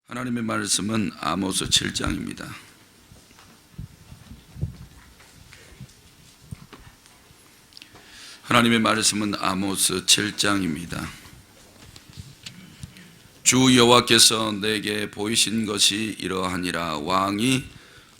하나님의 말씀은 아모스 7장입니다. 하나님의 말씀은 아모스 7장입니다. 주 여호와께서 내게 보이신 것이 이러하니라. 왕이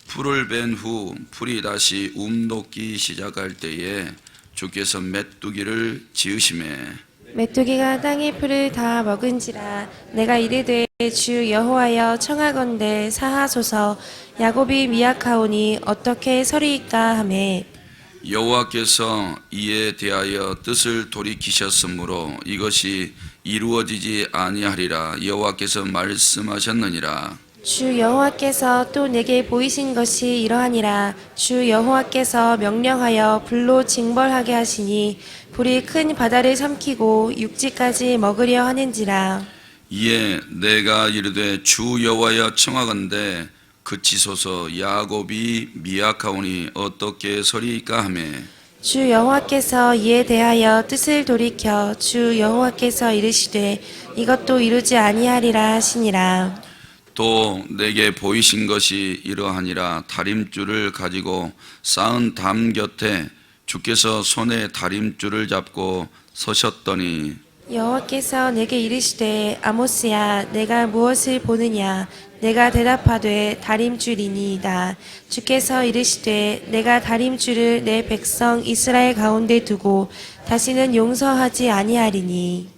풀을 벤 후 풀이 다시 움돋기 시작할 때에 주께서 메뚜기를 지으시매 메뚜기가 땅의 풀을 다 먹은지라. 내가 이르되 주 여호와여 청하건대 사하소서. 야곱이 미약하오니 어떻게 서리이까 하매 여호와께서 이에 대하여 뜻을 돌이키셨으므로 이것이 이루어지지 아니하리라. 여호와께서 말씀하셨느니라. 주 여호와께서 또 내게 보이신 것이 이러하니라. 주 여호와께서 명령하여 불로 징벌하게 하시니 불이 큰 바다를 삼키고 육지까지 먹으려 하는지라. 이에 내가 이르되 주 여호와여 청하건대 그치소서. 야곱이 미약하오니 어떻게 서리이까 하매 주 여호와께서 이에 대하여 뜻을 돌이켜 주 여호와께서 이르시되 이것도 이루지 아니하리라 하시니라. 또 내게 보이신 것이 이러하니라. 다림줄을 가지고 쌓은 담 곁에 주께서 손에 다림줄을 잡고 서셨더니 여호와께서 내게 이르시되 아모스야 내가 무엇을 보느냐. 내가 대답하되 다림줄이니이다. 주께서 이르시되 내가 다림줄을 내 백성 이스라엘 가운데 두고 다시는 용서하지 아니하리니.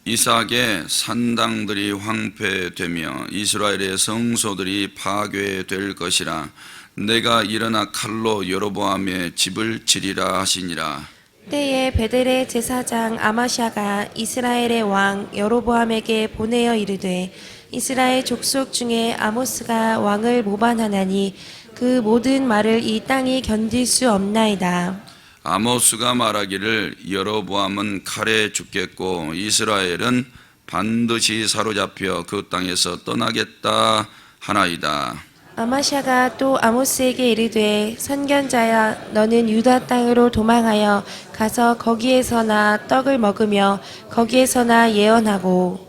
이삭의 산당들이 황폐되며 이스라엘의 성소들이 파괴될 것이라. 내가 일어나 칼로 여로보암의 집을 치리라 하시니라. 때에 베델의 제사장 아마샤가 이스라엘의 왕 여로보암에게 보내어 이르되 이스라엘 족속 중에 아모스가 왕을 모반하나니 그 모든 말을 이 땅이 견딜 수 없나이다. 아모스가 말하기를 여로보암은 칼에 죽겠고 이스라엘은 반드시 사로잡혀 그 땅에서 떠나겠다 하나이다. 아마샤가 또 아모스에게 이르되 선견자야 너는 유다 땅으로 도망하여 가서 거기에서나 떡을 먹으며 거기에서나 예언하고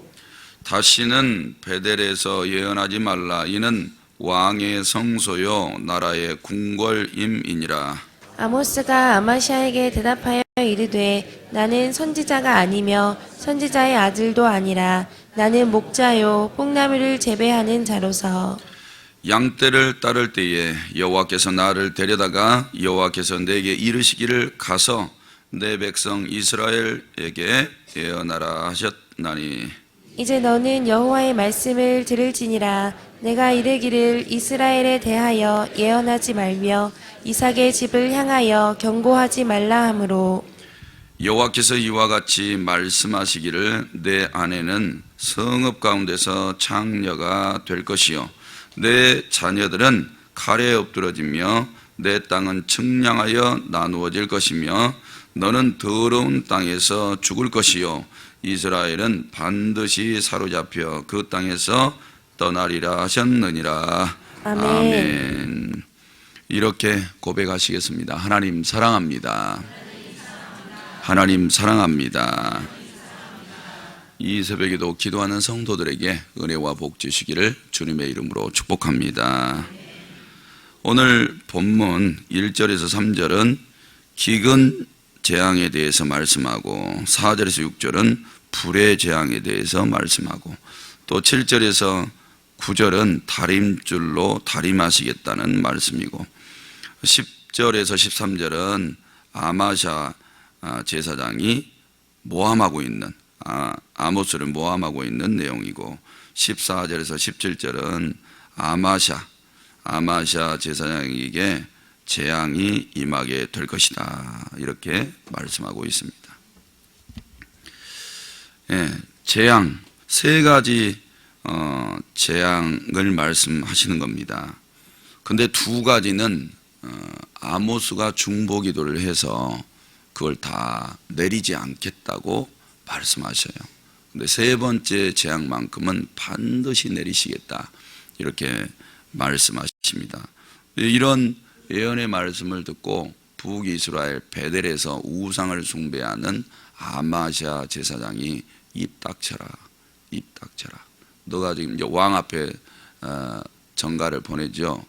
다시는 베델에서 예언하지 말라. 이는 왕의 성소요 나라의 궁궐임이니라. 아모스가 아마샤에게 대답하여 이르되 나는 선지자가 아니며 선지자의 아들도 아니라 나는 목자요 뽕나무를 재배하는 자로서 양떼를 따를 때에 여호와께서 나를 데려다가 여호와께서 내게 이르시기를 가서 내 백성 이스라엘에게 예언하라 하셨나니 이제 너는 여호와의 말씀을 들을지니라. 내가 이르기를 이스라엘에 대하여 예언하지 말며 이삭의 집을 향하여 경고하지 말라 하므로 여호와께서 이와 같이 말씀하시기를 내 아내는 성읍 가운데서 창녀가 될 것이요 내 자녀들은 칼에 엎드러지며 내 땅은 측량하여 나누어질 것이며 너는 더러운 땅에서 죽을 것이요 이스라엘은 반드시 사로잡혀 그 땅에서 떠나리라 하셨느니라. 아멘. 이렇게 고백하시겠습니다. 하나님 사랑합니다. 하나님 사랑합니다. 이 새벽에도 기도하는 성도들에게 은혜와 복 주시기를 주님의 이름으로 축복합니다. 오늘 본문 1절에서 3절은 기근 재앙에 대해서 말씀하고 4절에서 6절은 불의 재앙에 대해서 말씀하고 또 7절에서 9절은 다림줄로 다림하시겠다는 말씀이고 10절에서 13절은 아마샤 제사장이 모함하고 있는 아모스를 모함하고 있는 내용이고 14절에서 17절은 아마샤 제사장에게 재앙이 임하게 될 것이다 이렇게 말씀하고 있습니다. 재앙 세 가지 재앙을 말씀하시는 겁니다. 근데 두 가지는 아모스가 중보기도를 해서 그걸 다 내리지 않겠다고 말씀하셔요. 근데 세 번째 재앙만큼은 반드시 내리시겠다 이렇게 말씀하십니다. 이런 예언의 말씀을 듣고 북이스라엘 베델에서 우상을 숭배하는 아마샤 제사장이 입 닥쳐라 너가 지금 이제 왕 앞에 전가를 보내죠.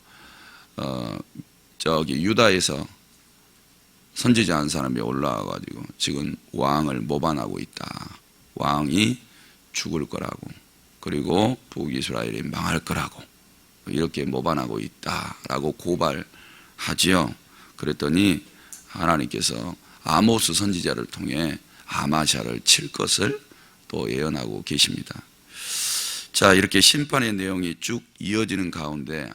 저기 유다에서 선지자 한 사람이 올라와가지고 지금 왕을 모반하고 있다. 왕이 죽을 거라고, 그리고 북이스라엘이 망할 거라고 이렇게 모반하고 있다라고 고발하지요. 그랬더니 하나님께서 아모스 선지자를 통해 아마샤를 칠 것을 또 예언하고 계십니다. 자, 이렇게 심판의 내용이 쭉 이어지는 가운데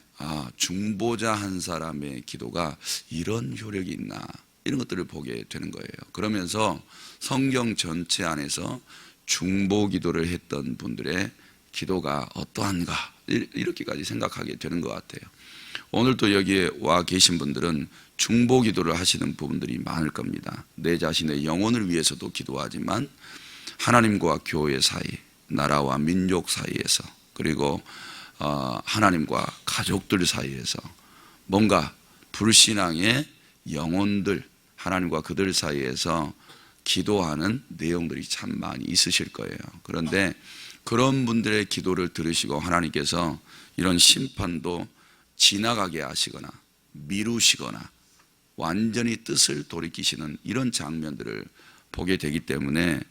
중보자 한 사람의 기도가 이런 효력이 있나, 이런 것들을 보게 되는 거예요. 그러면서 성경 전체 안에서 중보 기도를 했던 분들의 기도가 어떠한가, 이렇게까지 생각하게 되는 것 같아요. 오늘도 여기에 와 계신 분들은 중보 기도를 하시는 부분들이 많을 겁니다. 내 자신의 영혼을 위해서도 기도하지만 하나님과 교회 사이, 나라와 민족 사이에서, 그리고 하나님과 가족들 사이에서 뭔가 불신앙의 영혼들, 하나님과 그들 사이에서 기도하는 내용들이 참 많이 있으실 거예요. 그런데 그런 분들의 기도를 들으시고 하나님께서 이런 심판도 지나가게 하시거나 미루시거나 완전히 뜻을 돌이키시는 이런 장면들을 보게 되기 때문에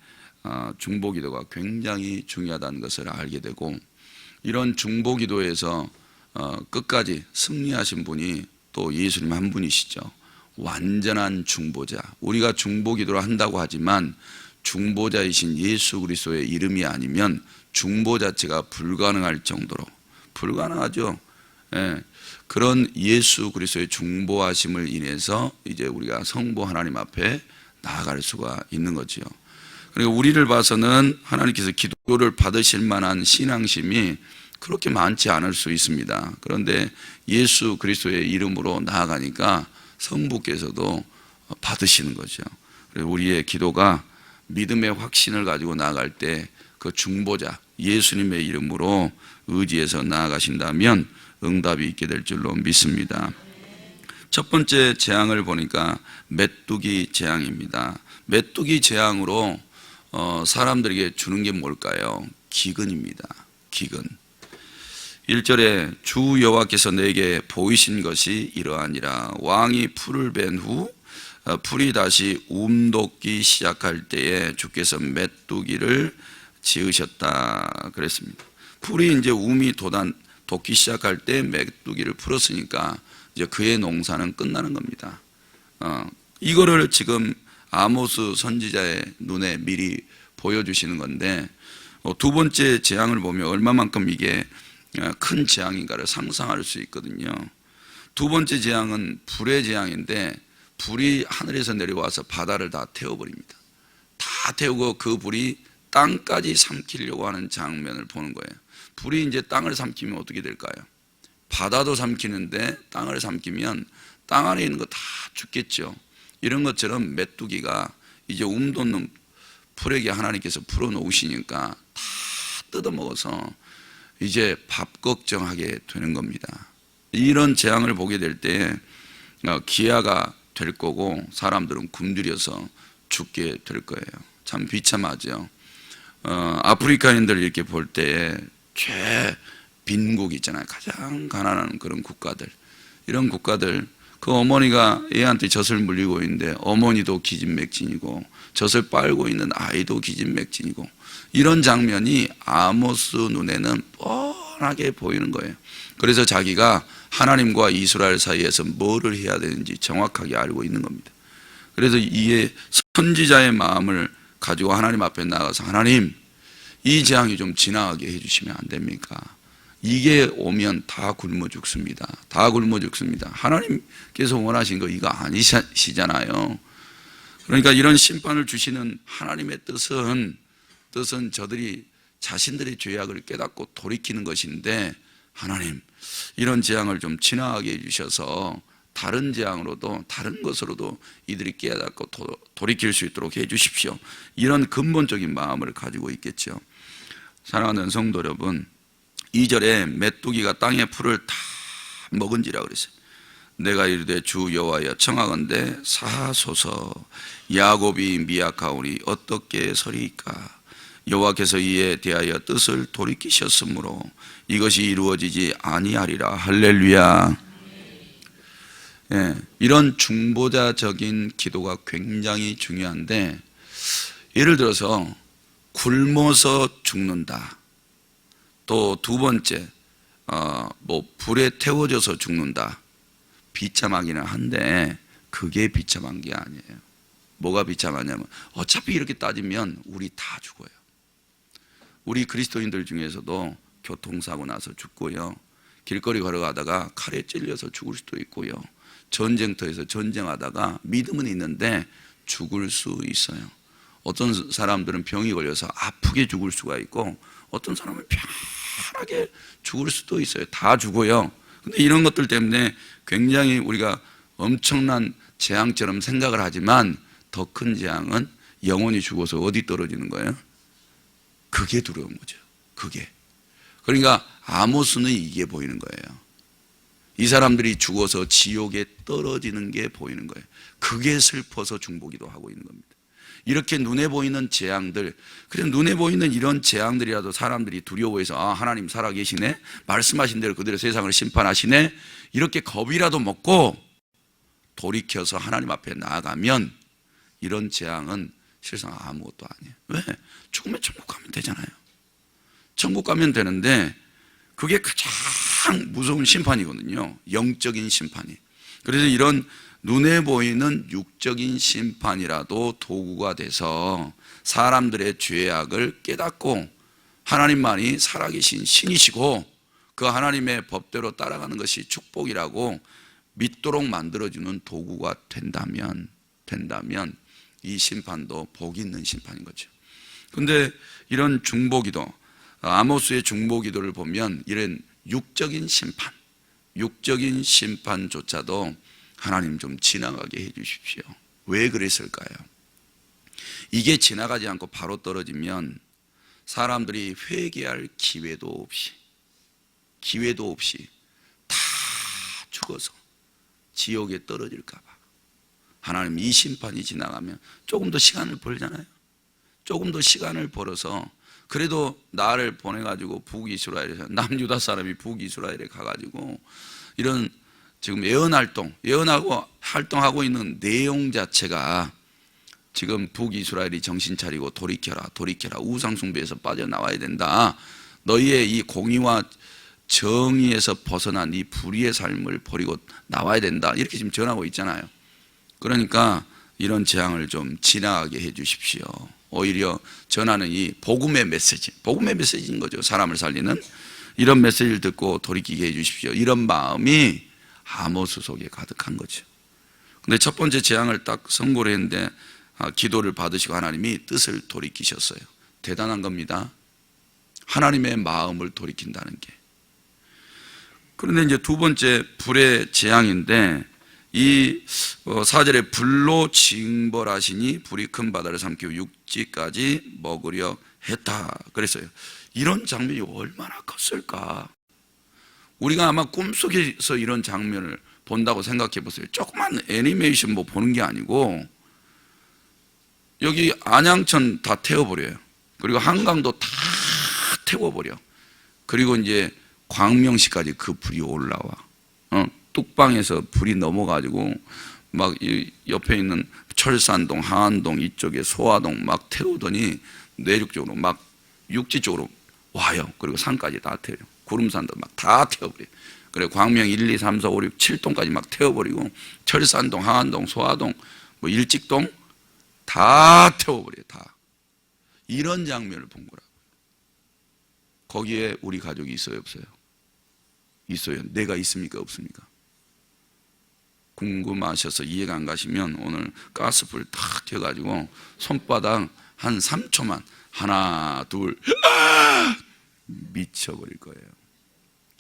중보기도가 굉장히 중요하다는 것을 알게 되고, 이런 중보기도에서 끝까지 승리하신 분이 또 예수님 한 분이시죠. 완전한 중보자. 우리가 중보기도를 한다고 하지만 중보자이신 예수 그리스도의 이름이 아니면 중보 자체가 불가능할 정도로, 불가능하죠. 예, 그런 예수 그리스도의 중보하심을 인해서 이제 우리가 성부 하나님 앞에 나아갈 수가 있는 거지요. 그리고 우리를 봐서는 하나님께서 기도를 받으실 만한 신앙심이 그렇게 많지 않을 수 있습니다. 그런데 예수 그리스도의 이름으로 나아가니까 성부께서도 받으시는 거죠. 그리고 우리의 기도가 믿음의 확신을 가지고 나아갈 때 그 중보자 예수님의 이름으로 의지해서 나아가신다면 응답이 있게 될 줄로 믿습니다. 첫 번째 재앙을 보니까 메뚜기 재앙입니다. 메뚜기 재앙으로 사람들에게 주는 게 뭘까요? 기근입니다. 기근. 1절에 주 여호와께서 내게 보이신 것이 이러하니라. 왕이 풀을 벤 후 풀이 다시 움돋기 시작할 때에 주께서 메뚜기를 지으셨다 그랬습니다. 풀이 이제 움이 돋기 시작할 때 메뚜기를 풀었으니까 이제 그의 농사는 끝나는 겁니다. 이거를 지금 아모스 선지자의 눈에 미리 보여주시는 건데, 두 번째 재앙을 보면 얼마만큼 이게 큰 재앙인가를 상상할 수 있거든요. 두 번째 재앙은 불의 재앙인데, 불이 하늘에서 내려와서 바다를 다 태워버립니다. 다 태우고 그 불이 땅까지 삼키려고 하는 장면을 보는 거예요. 불이 이제 땅을 삼키면 어떻게 될까요? 바다도 삼키는데 땅을 삼키면 땅 안에 있는 거 다 죽겠죠. 이런 것처럼 메뚜기가 이제 움돋는 풀에게 하나님께서 풀어놓으시니까 다 뜯어먹어서 이제 밥 걱정하게 되는 겁니다. 이런 재앙을 보게 될 때 기아가 될 거고 사람들은 굶주려서 죽게 될 거예요. 참 비참하죠. 아프리카인들 이렇게 볼 때 빈국 있잖아요. 가장 가난한 그런 국가들, 이런 국가들, 그 어머니가 애한테 젖을 물리고 있는데 어머니도 기진맥진이고 젖을 빨고 있는 아이도 기진맥진이고, 이런 장면이 아모스 눈에는 뻔하게 보이는 거예요. 그래서 자기가 하나님과 이스라엘 사이에서 뭐를 해야 되는지 정확하게 알고 있는 겁니다. 그래서 이에 선지자의 마음을 가지고 하나님 앞에 나가서, 하나님, 이 재앙이 좀 지나가게 해주시면 안 됩니까? 이게 오면 다 굶어 죽습니다. 다 굶어 죽습니다. 하나님께서 원하신 거 이거 아니시잖아요. 그러니까 이런 심판을 주시는 하나님의 뜻은 저들이 자신들의 죄악을 깨닫고 돌이키는 것인데, 하나님, 이런 재앙을 좀 지나가게 해주셔서 다른 재앙으로도, 다른 것으로도 이들이 깨닫고 돌이킬 수 있도록 해주십시오. 이런 근본적인 마음을 가지고 있겠죠. 사랑하는 성도 여러분, 2절에 메뚜기가 땅의 풀을 다 먹은지라 그랬어요. 내가 이르되 주 여호와여 청하건대 사하소서. 야곱이 미약하오니 어떻게 서리이까. 여호와께서 이에 대하여 뜻을 돌이키셨으므로 이것이 이루어지지 아니하리라. 할렐루야. 예, 이런 중보자적인 기도가 굉장히 중요한데, 예를 들어서 굶어서 죽는다. 또 두 번째, 불에 태워져서 죽는다. 비참하기는 한데 그게 비참한 게 아니에요. 뭐가 비참하냐면 어차피 이렇게 따지면 우리 다 죽어요. 우리 그리스도인들 중에서도 교통사고 나서 죽고요, 길거리 걸어가다가 칼에 찔려서 죽을 수도 있고요, 전쟁터에서 전쟁하다가 믿음은 있는데 죽을 수 있어요. 어떤 사람들은 병이 걸려서 아프게 죽을 수가 있고, 어떤 사람은 편하게 죽을 수도 있어요. 다 죽어요. 근데 이런 것들 때문에 굉장히 우리가 엄청난 재앙처럼 생각을 하지만, 더 큰 재앙은 영혼이 죽어서 어디 떨어지는 거예요? 그게 두려운 거죠. 그게. 그러니까 아모스는 이게 보이는 거예요. 이 사람들이 죽어서 지옥에 떨어지는 게 보이는 거예요. 그게 슬퍼서 중보기도 하고 있는 겁니다. 이렇게 눈에 보이는 재앙들, 그래서 눈에 보이는 이런 재앙들이라도 사람들이 두려워해서 하나님 살아계시네, 말씀하신 대로 그대로 세상을 심판하시네, 이렇게 겁이라도 먹고 돌이켜서 하나님 앞에 나아가면 이런 재앙은 실상 아무것도 아니에요. 왜? 죽으면 천국 가면 되잖아요. 천국 가면 되는데 그게 가장 무서운 심판이거든요. 영적인 심판이. 그래서 이런 눈에 보이는 육적인 심판이라도 도구가 돼서 사람들의 죄악을 깨닫고 하나님만이 살아계신 신이시고 그 하나님의 법대로 따라가는 것이 축복이라고 믿도록 만들어주는 도구가 된다면 이 심판도 복 있는 심판인 거죠. 근데 이런 중보기도, 아모스의 중보기도를 보면 이런 육적인 심판조차도 하나님 좀 지나가게 해 주십시오. 왜 그랬을까요? 이게 지나가지 않고 바로 떨어지면 사람들이 회개할 기회도 없이 다 죽어서 지옥에 떨어질까 봐 하나님 이 심판이 지나가면 조금 더 시간을 벌잖아요. 조금 더 시간을 벌어서 그래도 나를 보내가지고 북이스라엘에서, 남유다 사람이 북이스라엘에 가가지고 이런 지금 예언하고 활동하고 있는 내용 자체가 지금 북이스라엘이 정신 차리고 돌이켜라, 우상숭배에서 빠져나와야 된다, 너희의 이 공의와 정의에서 벗어난 이 불의의 삶을 버리고 나와야 된다, 이렇게 지금 전하고 있잖아요. 그러니까 이런 재앙을 좀 지나가게 해 주십시오. 오히려 전하는 이 복음의 메시지인 거죠. 사람을 살리는 이런 메시지를 듣고 돌이키게 해 주십시오. 이런 마음이 아모스 속에 가득한 거죠. 근데 첫 번째 재앙을 딱 선고를 했는데 기도를 받으시고 하나님이 뜻을 돌이키셨어요. 대단한 겁니다. 하나님의 마음을 돌이킨다는 게. 그런데 이제 두 번째 불의 재앙인데, 이 4절에 불로 징벌하시니 불이 큰 바다를 삼키고 육지까지 먹으려 했다 그랬어요. 이런 장면이 얼마나 컸을까. 우리가 아마 꿈속에서 이런 장면을 본다고 생각해 보세요. 조그만 애니메이션 뭐 보는 게 아니고 여기 안양천 다 태워버려요. 그리고 한강도 다 태워버려. 그리고 이제 광명시까지 그 불이 올라와. 뚝방에서 불이 넘어가지고 막 이 옆에 있는 철산동, 하안동 이쪽에 소화동 막 태우더니 내륙적으로 막 육지 쪽으로 와요. 그리고 산까지 다 태워요. 구름산도 막 다 태워버려요. 그래 광명 1, 2, 3, 4, 5, 6, 7동까지 막 태워버리고 철산동, 하안동, 소화동, 뭐 일직동 다 태워버려요. 다. 이런 장면을 본 거라고요. 거기에 우리 가족이 있어요, 없어요? 있어요. 내가 있습니까, 없습니까? 궁금하셔서 이해가 안 가시면 오늘 가스불 탁 켜가지고 손바닥 한 3초만 하나 둘 미쳐버릴 거예요.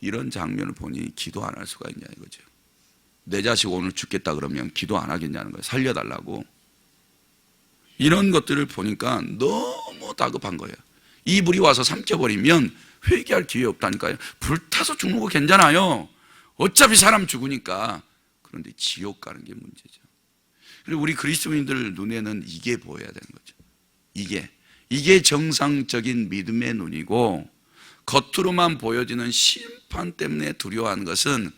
이런 장면을 보니 기도 안 할 수가 있냐 이거죠. 내 자식 오늘 죽겠다 그러면 기도 안 하겠냐는 거예요. 살려달라고. 이런 것들을 보니까 너무 다급한 거예요. 이 불이 와서 삼켜버리면 회개할 기회 없다니까요. 불타서 죽는 거 괜찮아요. 어차피 사람 죽으니까. 그런데 지옥 가는 게 문제죠. 그리고 우리 그리스도인들 눈에는 이게 보여야 되는 거죠. 이게 정상적인 믿음의 눈이고, 겉으로만 보여지는 심판 때문에 두려워하는 것은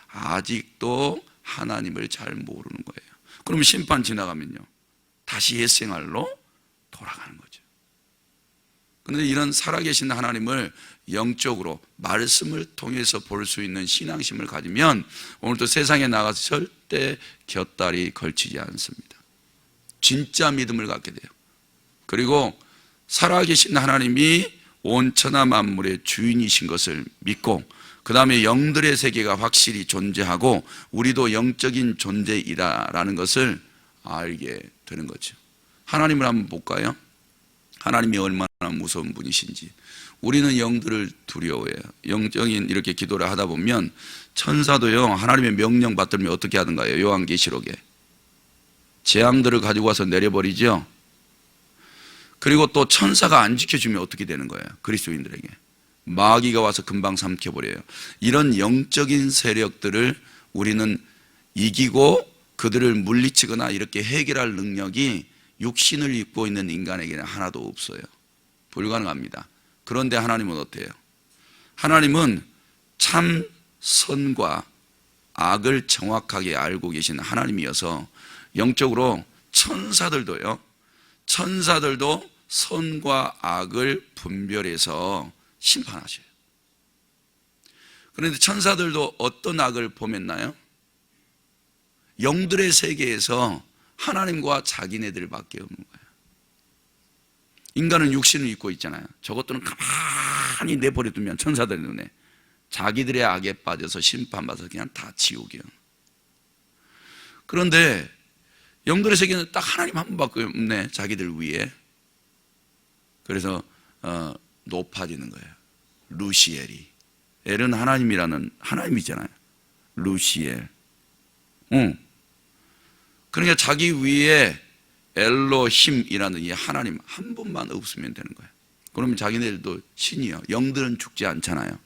아직도 하나님을 잘 모르는 거예요. 그럼 심판 지나가면요, 다시 옛생활로 돌아가는 거죠. 그런데 이런 살아계신 하나님을 영적으로 말씀을 통해서 볼 수 있는 신앙심을 가지면 오늘도 세상에 나가서 절대 곁다리 걸치지 않습니다. 진짜 믿음을 갖게 돼요. 그리고 살아계신 하나님이 온 천하 만물의 주인이신 것을 믿고, 그 다음에 영들의 세계가 확실히 존재하고 우리도 영적인 존재이다라는 것을 알게 되는 거죠. 하나님을 한번 볼까요? 하나님이 얼마나 무서운 분이신지. 우리는 영들을 두려워해요. 영적인 이렇게 기도를 하다 보면 천사도요, 하나님의 명령 받들면 어떻게 하던가요? 요한계시록에 재앙들을 가지고 와서 내려버리죠. 그리고 또 천사가 안 지켜주면 어떻게 되는 거예요? 그리스도인들에게 마귀가 와서 금방 삼켜버려요. 이런 영적인 세력들을 우리는 이기고 그들을 물리치거나 이렇게 해결할 능력이 육신을 입고 있는 인간에게는 하나도 없어요. 불가능합니다. 그런데 하나님은 어때요? 하나님은 참 선과 악을 정확하게 알고 계신 하나님이어서 영적으로 천사들도 선과 악을 분별해서 심판하셔요. 그런데 천사들도 어떤 악을 범했나요? 영들의 세계에서 하나님과 자기네들밖에 없는 거예요. 인간은 육신을 입고 있잖아요. 저것들은 가만히 내버려두면 천사들 눈에 자기들의 악에 빠져서 심판받아서 그냥 다 지옥이에요. 그런데 영들의 세계는 딱 하나님 한 분밖에 없네, 자기들 위에. 그래서 높아지는 거예요. 루시엘이. 엘은 하나님이라는 하나님이잖아요. 루시엘. 그러니까 자기 위에 엘로힘이라는 이 하나님 한 분만 없으면 되는 거예요. 그러면 자기네들도 신이요. 영들은 죽지 않잖아요.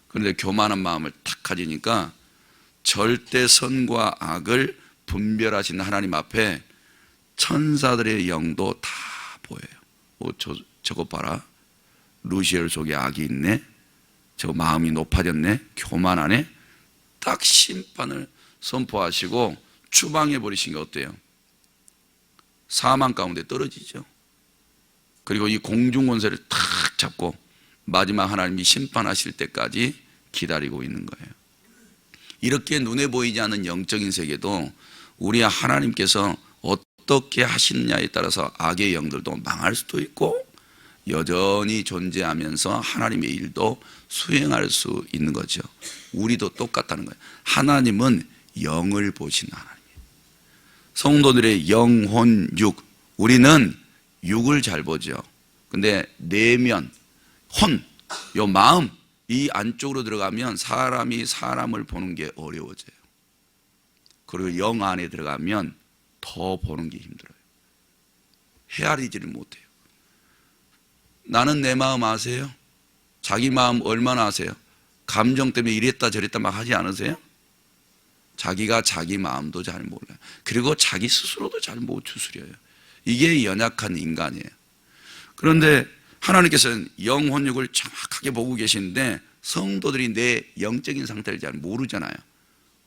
그런데 교만한 마음을 탁 가지니까 절대 선과 악을 분별하시는 하나님 앞에 천사들의 영도 다 보여요. 저거 봐라. 루시엘 속에 악이 있네. 저 마음이 높아졌네. 교만하네. 딱 심판을 선포하시고 추방해 버리신 게 어때요? 사망 가운데 떨어지죠. 그리고 이 공중 권세를 탁 잡고 마지막 하나님이 심판하실 때까지 기다리고 있는 거예요. 이렇게 눈에 보이지 않는 영적인 세계도 우리 하나님께서 어떻게 하시느냐에 따라서 악의 영들도 망할 수도 있고 여전히 존재하면서 하나님의 일도 수행할 수 있는 거죠. 우리도 똑같다는 거예요. 하나님은 영을 보시는 하나님이에요. 성도들의 영혼, 육. 우리는 육을 잘 보죠. 근데 내면, 혼, 요 마음, 이 안쪽으로 들어가면 사람이 사람을 보는 게 어려워져요. 그리고 영 안에 들어가면 더 보는 게 힘들어요. 헤아리지를 못해요. 나는 내 마음 아세요? 자기 마음 얼마나 아세요? 감정 때문에 이랬다 저랬다 막 하지 않으세요? 자기가 자기 마음도 잘 몰라요. 그리고 자기 스스로도 잘 못 추스려요. 이게 연약한 인간이에요. 그런데 하나님께서는 영혼육을 정확하게 보고 계시는데 성도들이 내 영적인 상태를 잘 모르잖아요.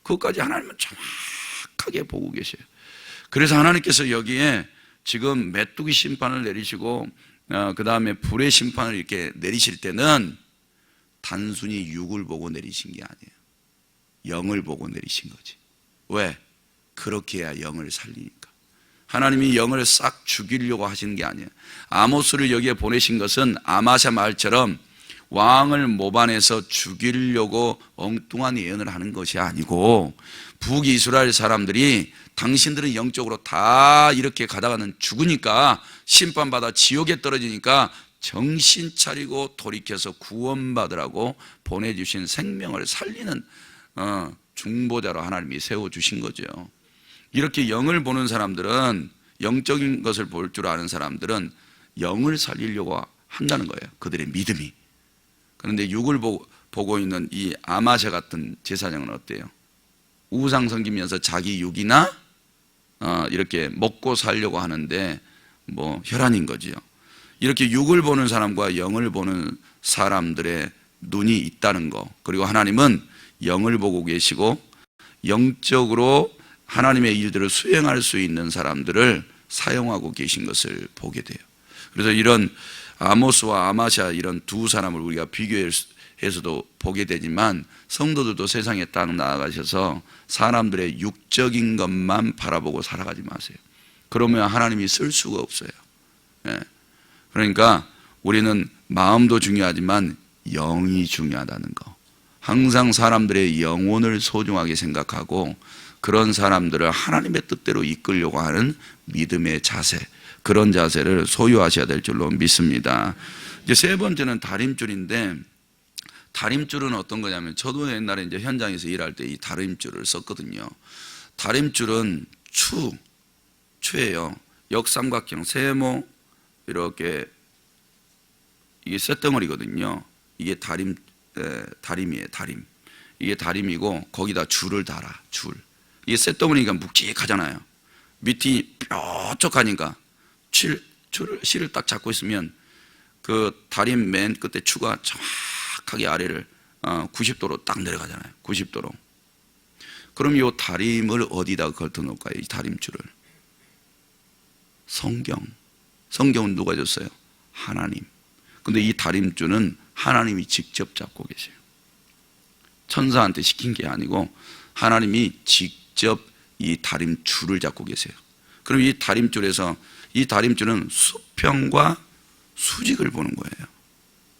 그것까지 하나님은 정확하게 보고 계셔요. 그래서 하나님께서 여기에 지금 메뚜기 심판을 내리시고 그 다음에 불의 심판을 이렇게 내리실 때는 단순히 육을 보고 내리신 게 아니에요. 영을 보고 내리신 거지. 왜? 그렇게 해야 영을 살리니까. 하나님이 영을 싹 죽이려고 하시는 게 아니에요. 아모스를 여기에 보내신 것은 아마샤 말처럼 왕을 모반해서 죽이려고 엉뚱한 예언을 하는 것이 아니고 북이스라엘 사람들이 당신들은 영적으로 다 이렇게 가다가는 죽으니까 심판받아 지옥에 떨어지니까 정신 차리고 돌이켜서 구원받으라고 보내주신 생명을 살리는 중보자로 하나님이 세워주신 거죠. 이렇게 영을 보는 사람들은, 영적인 것을 볼 줄 아는 사람들은 영을 살리려고 한다는 거예요. 그들의 믿음이. 그런데 육을 보고 있는 이 아마샤 같은 제사장은 어때요? 우상 섬기면서 자기 육이나 이렇게 먹고 살려고 하는데 뭐 혈안인 거지요. 이렇게 육을 보는 사람과 영을 보는 사람들의 눈이 있다는 거, 그리고 하나님은 영을 보고 계시고 영적으로 하나님의 일들을 수행할 수 있는 사람들을 사용하고 계신 것을 보게 돼요. 그래서 이런 아모스와 아마샤 이런 두 사람을 우리가 비교해서도 보게 되지만, 성도들도 세상에 딱 나아가셔서 사람들의 육적인 것만 바라보고 살아가지 마세요. 그러면 하나님이 쓸 수가 없어요. 그러니까 우리는 마음도 중요하지만 영이 중요하다는 거, 항상 사람들의 영혼을 소중하게 생각하고 그런 사람들을 하나님의 뜻대로 이끌려고 하는 믿음의 자세, 그런 자세를 소유하셔야 될 줄로 믿습니다. 이제 세 번째는 다림줄인데, 다림줄은 어떤 거냐면, 저도 옛날에 이제 현장에서 일할 때 이 다림줄을 썼거든요. 다림줄은 추예요. 역삼각형 세모 이렇게, 이게 쇳덩어리거든요. 이게 다림이에요. 다림. 이게 다림이고 거기다 줄을 달아. 줄. 이게 쇳덩어리니까 묵직하잖아요. 밑이 뾰족하니까 실을 딱 잡고 있으면 그 다림 맨 끝에 추가 정확하게 아래를 90도로 딱 내려가잖아요. 90도로. 그럼 이 다림을 어디다 걸터 놓을까요? 이 다림줄을. 성경은 누가 줬어요? 하나님. 근데 이 다림줄은 하나님이 직접 잡고 계세요. 천사한테 시킨 게 아니고 하나님이 직접 이 다림줄을 잡고 계세요. 그럼 이 다림줄에서, 이 다림줄은 수평과 수직을 보는 거예요.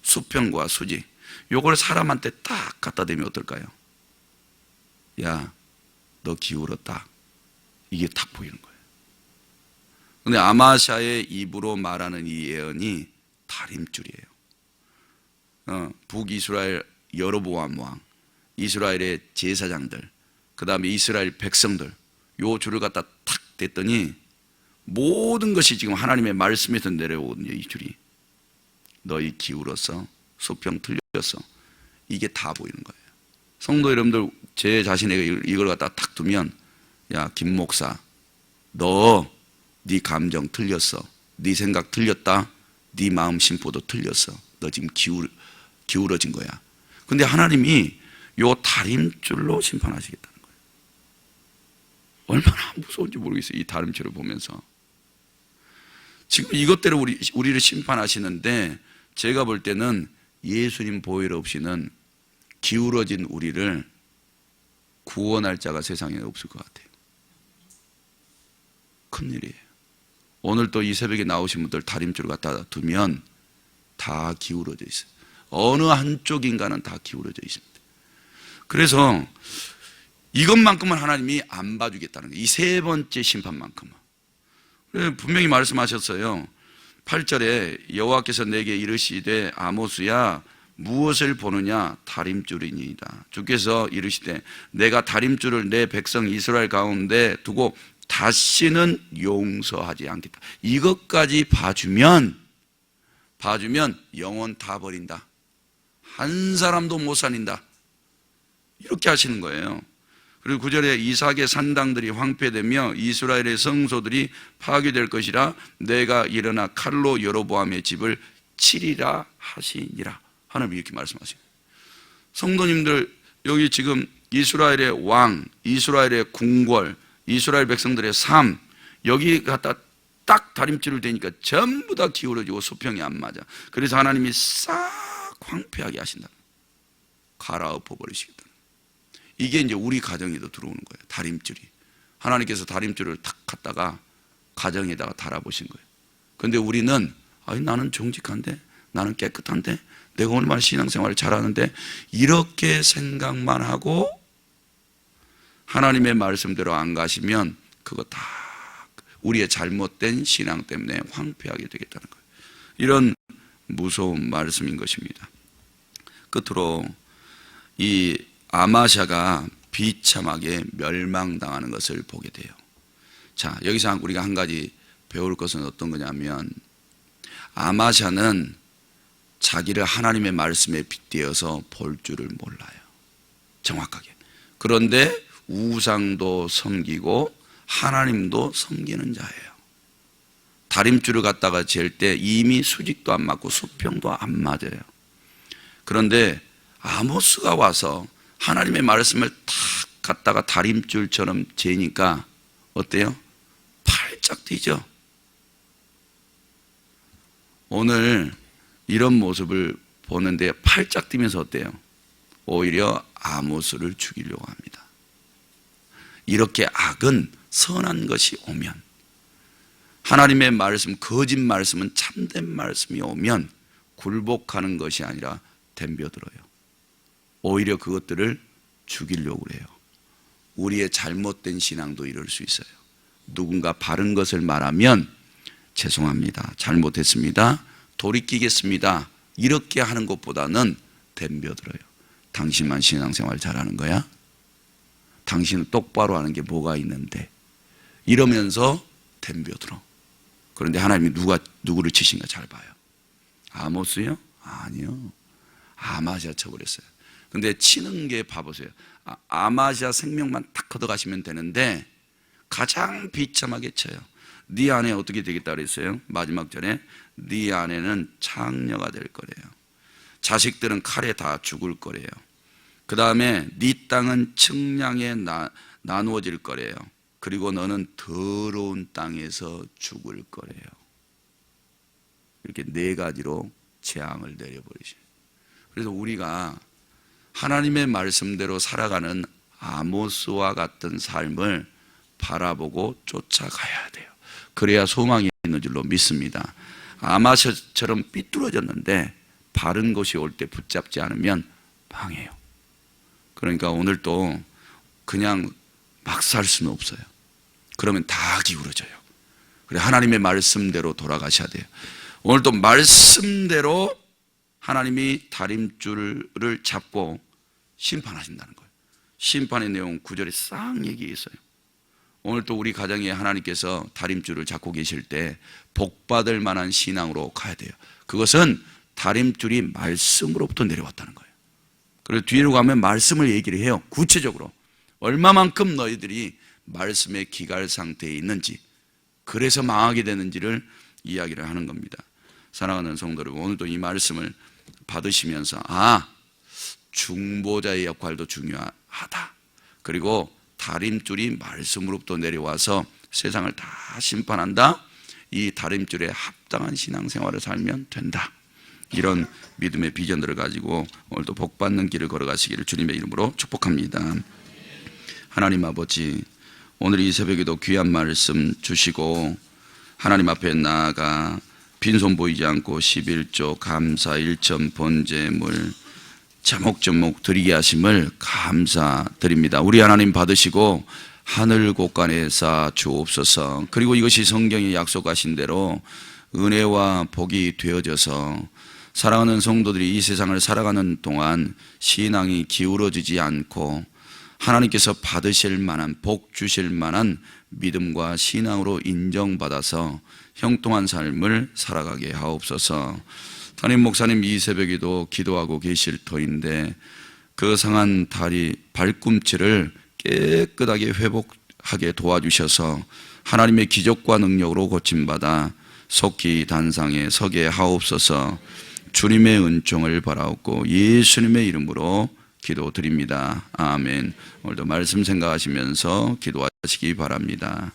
수평과 수직. 요걸 사람한테 딱 갖다 대면 어떨까요? 야, 너 기울었다. 이게 딱 보이는 거예요. 근데 아마샤의 입으로 말하는 이 예언이 다림줄이에요. 북이스라엘 여로보암 왕, 이스라엘의 제사장들, 그 다음에 이스라엘 백성들, 요 줄을 갖다 탁 댔더니 모든 것이 지금 하나님의 말씀에서 내려오거든요. 이 줄이. 너희 기울어서 수평 틀렸어. 이게 다 보이는 거예요. 성도 여러분들, 제 자신에게 이걸 갖다 탁 두면, 야, 김 목사, 너 네 감정 틀렸어. 네 생각 틀렸다. 네 마음 심포도 틀렸어. 너 지금 기울어진 거야. 근데 하나님이 요 다림줄로 심판하시겠다는 거예요. 얼마나 무서운지 모르겠어요. 이 다림줄을 보면서. 지금 이것대로 우리를 심판하시는데, 제가 볼 때는 예수님 보혈 없이는 기울어진 우리를 구원할 자가 세상에 없을 것 같아요. 큰일이에요. 오늘 또 이 새벽에 나오신 분들 다림줄을 갖다 두면 다 기울어져 있어요. 어느 한쪽인가는 다 기울어져 있습니다. 그래서 이것만큼은 하나님이 안 봐주겠다는 거예요. 이 세 번째 심판만큼은. 분명히 말씀하셨어요. 8절에 여호와께서 내게 이르시되 아모스야 무엇을 보느냐? 다림줄이니이다. 주께서 이르시되 내가 다림줄을 내 백성 이스라엘 가운데 두고 다시는 용서하지 않겠다. 이것까지 봐주면 영혼 다 버린다. 한 사람도 못 살린다. 이렇게 하시는 거예요. 그리고 9절에 이삭의 산당들이 황폐되며 이스라엘의 성소들이 파괴될 것이라 내가 일어나 칼로 여로보암의 집을 치리라 하시니라. 하나님이 이렇게 말씀하세요. 성도님들, 여기 지금 이스라엘의 왕, 이스라엘의 궁궐, 이스라엘 백성들의 삶, 여기 갖다 딱 다림줄을 대니까 전부 다 기울어지고 수평이 안 맞아. 그래서 하나님이 싹 황폐하게 하신다. 갈아엎어 버리시겠다. 이게 이제 우리 가정에도 들어오는 거예요. 다림줄이. 하나님께서 다림줄을 탁 갖다가 가정에다가 달아보신 거예요. 그런데 우리는 나는 정직한데, 나는 깨끗한데, 내가 얼마나 신앙생활을 잘하는데, 이렇게 생각만 하고 하나님의 말씀대로 안 가시면 그거 다 우리의 잘못된 신앙 때문에 황폐하게 되겠다는 거예요. 이런 무서운 말씀인 것입니다. 끝으로 이 아마샤가 비참하게 멸망당하는 것을 보게 돼요. 자, 여기서 우리가 한 가지 배울 것은 어떤 거냐면, 아마샤는 자기를 하나님의 말씀에 빗대어서 볼 줄을 몰라요. 정확하게. 그런데 우상도 섬기고 하나님도 섬기는 자예요. 다림줄을 갖다가 잴 때 이미 수직도 안 맞고 수평도 안 맞아요. 그런데 아모스가 와서 하나님의 말씀을 탁 갖다가 다림줄처럼 재니까 어때요? 팔짝 뛰죠. 오늘 이런 모습을 보는데 팔짝 뛰면서 어때요? 오히려 아모스를 죽이려고 합니다. 이렇게 악은 선한 것이 오면, 하나님의 말씀, 거짓 말씀은 참된 말씀이 오면 굴복하는 것이 아니라 덤벼들어요. 오히려 그것들을 죽이려고 그래요. 우리의 잘못된 신앙도 이럴 수 있어요. 누군가 바른 것을 말하면 죄송합니다, 잘못했습니다, 돌이키겠습니다, 이렇게 하는 것보다는 덤벼들어요. 당신만 신앙생활 잘하는 거야? 당신은 똑바로 하는 게 뭐가 있는데? 이러면서 덤벼들어. 그런데 하나님이 누구를 치신가 잘 봐요. 아모스요? 아니요, 아마시아 쳐버렸어요. 근데 치는 게 봐보세요. 아마시아 생명만 딱 걷어가시면 되는데 가장 비참하게 쳐요. 네 아내 어떻게 되겠다 그랬어요? 마지막 절에 네 아내는 창녀가 될 거래요. 자식들은 칼에 다 죽을 거래요. 그 다음에 네 땅은 측량에 나누어질 거래요. 그리고 너는 더러운 땅에서 죽을 거래요. 이렇게 네 가지로 재앙을 내려버리셔요. 그래서 우리가 하나님의 말씀대로 살아가는 아모스와 같은 삶을 바라보고 쫓아가야 돼요. 그래야 소망이 있는 줄로 믿습니다. 아마시아처럼 삐뚤어졌는데 바른 것이 올 때 붙잡지 않으면 망해요. 그러니까 오늘도 그냥 막 살 수는 없어요. 그러면 다 기울어져요. 그래, 하나님의 말씀대로 돌아가셔야 돼요. 오늘도 말씀대로 하나님이 다림줄을 잡고 심판하신다는 거예요. 심판의 내용 9절에 싹 얘기해 있어요. 오늘 또 우리 가정에 하나님께서 다림줄을 잡고 계실 때 복받을 만한 신앙으로 가야 돼요. 그것은 다림줄이 말씀으로부터 내려왔다는 거예요. 그래서 뒤로 가면 말씀을 얘기를 해요. 구체적으로 얼마만큼 너희들이 말씀의 기갈 상태에 있는지, 그래서 망하게 되는지를 이야기를 하는 겁니다. 사랑하는 성도 여러분, 오늘도 이 말씀을 받으시면서 중보자의 역할도 중요하다. 그리고 다림줄이 말씀으로부터 내려와서 세상을 다 심판한다. 이 다림줄에 합당한 신앙생활을 살면 된다. 이런 믿음의 비전들을 가지고 오늘도 복받는 길을 걸어가시기를 주님의 이름으로 축복합니다. 하나님 아버지, 오늘 이 새벽에도 귀한 말씀 주시고 하나님 앞에 나아가 빈손 보이지 않고 11조 감사 1천 번제물 자목자목 드리게 하심을 감사드립니다. 우리 하나님 받으시고 하늘 곳간에 쌓아 주옵소서. 그리고 이것이 성경이 약속하신 대로 은혜와 복이 되어져서 사랑하는 성도들이 이 세상을 살아가는 동안 신앙이 기울어지지 않고 하나님께서 받으실 만한, 복 주실 만한 믿음과 신앙으로 인정받아서 형통한 삶을 살아가게 하옵소서. 담임 목사님 이 새벽에도 기도하고 계실 터인데 그 상한 다리 발꿈치를 깨끗하게 회복하게 도와주셔서 하나님의 기적과 능력으로 고침받아 속히 단상에 서게 하옵소서. 주님의 은총을 바라옵고 예수님의 이름으로 기도드립니다. 아멘. 오늘도 말씀 생각하시면서 기도하시기 바랍니다.